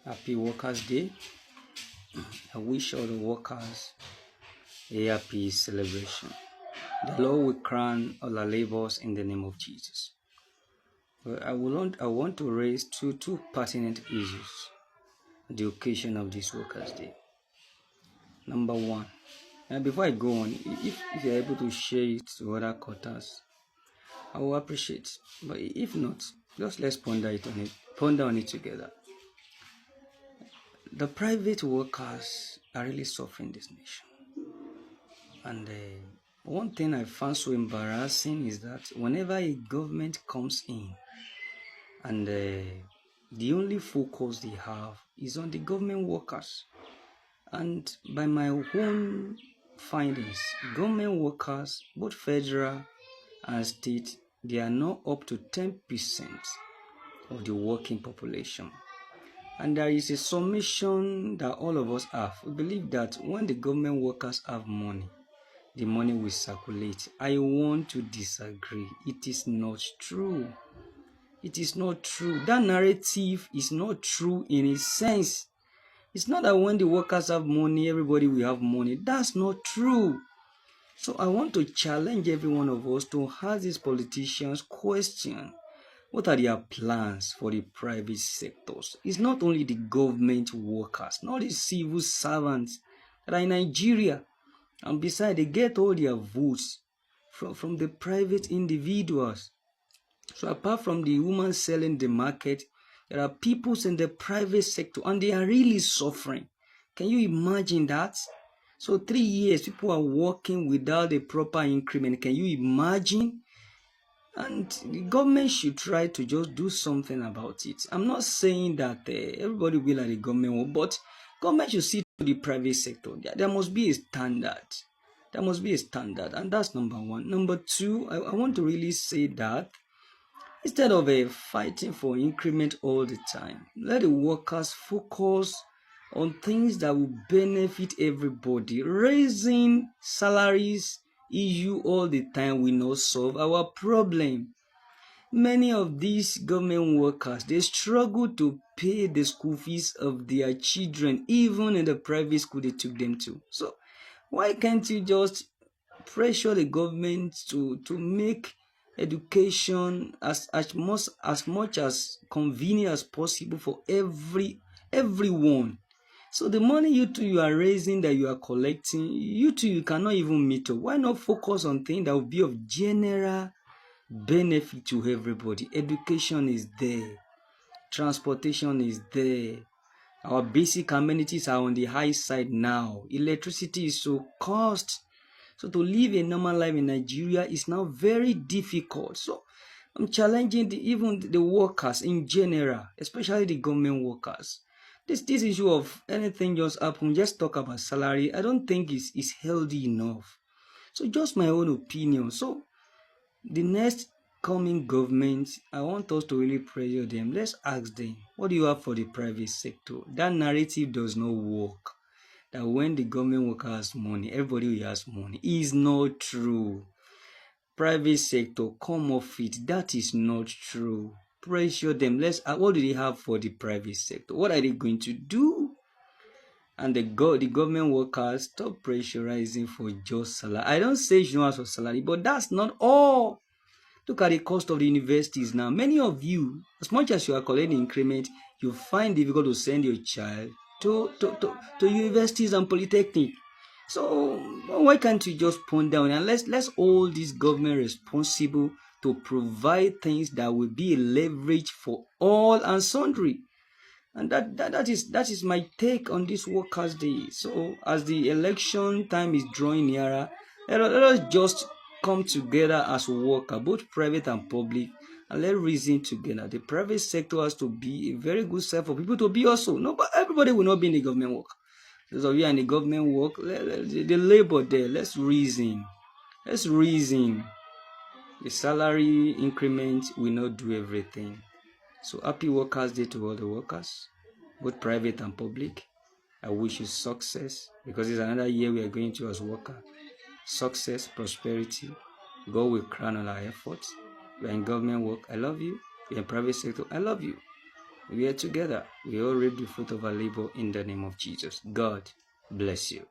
Happy Workers' Day. I wish all the workers a happy celebration. The Lord will crown all our labors in the name of Jesus. Well, I want to raise two pertinent issues on the occasion of this Workers' Day. Number one, and before I go on, if you're able to share it to other quarters, I will appreciate. But if not, just let's ponder on it together. The private workers are really suffering this nation. And one thing I found so embarrassing is that whenever a government comes in and the only focus they have is on the government workers. And by my own findings, government workers, both federal and state, they are not up to 10% of the working population. And there is a summation that all of us have. We believe that when the government workers have money, the money will circulate. I want to disagree. It is not true. It is not true. That narrative is not true in a sense. It's not that when the workers have money, everybody will have money. That's not true. So I want to challenge every one of us to ask these politicians question. What are their plans for the private sectors? It's not only the government workers, not the civil servants that are in Nigeria. And besides, they get all their votes from the private individuals. So apart from the women selling the market, there are people in the private sector and they are really suffering. Can you imagine that? So 3 years, people are working without a proper increment. Can you imagine? And the government should try to just do something about it. I'm not saying that everybody will like the government, but government should see to the private sector. There must be a standard. There must be a standard, and that's number one. Number two, I want to really say that instead of fighting for increment all the time, let the workers focus on things that will benefit everybody. Raising salaries issue all the time will not solve our problem. Many of these government workers, they struggle to pay the school fees of their children, even in the private school they took them to. So why can't you just pressure the government to make education as much as convenient as possible for everyone? So the money you are raising, that you are collecting, you cannot even meet up. Why not focus on things that will be of general benefit to everybody? Education is there. Transportation is there. Our basic amenities are on the high side now. Electricity is so cost. So to live a normal life in Nigeria is now very difficult. So I'm challenging even the workers in general, especially the government workers. This issue of anything just happen, just talk about salary, I don't think is healthy enough. So just my own opinion. So the next coming government, I want us to really pressure them. Let's ask them, what do you have for the private sector? That narrative does not work. That when the government worker has money, everybody has money. Is not true. Private sector, come off it. That is not true. Pressure them. What do they have for the private sector? What are they going to do? And the government workers, stop pressurizing for just salary. I don't say you should not ask for salary, but that's not all. Look at the cost of the universities now. Many of you, as much as you are collecting increment, you find it difficult to send your child to universities and polytechnic. So why can't you just point down and let's hold this government responsible to provide things that will be a leverage for all and sundry? And that is my take on this Workers' Day. So as the election time is drawing nearer, let us just come together as workers, both private and public, and let's reason together. The private sector has to be a very good set for people to be also. No, but everybody will not be in the government work. Those of you in the government work, the labor there, let's reason. Let's reason. The salary increment will not do everything. So happy Workers' Day to all the workers, both private and public. I wish you success, because it's another year we are going to as workers. Success, prosperity. God will crown all our efforts. We are in government work, I love you. We are in private sector, I love you. We are together. We all reap the fruit of our labor in the name of Jesus. God bless you.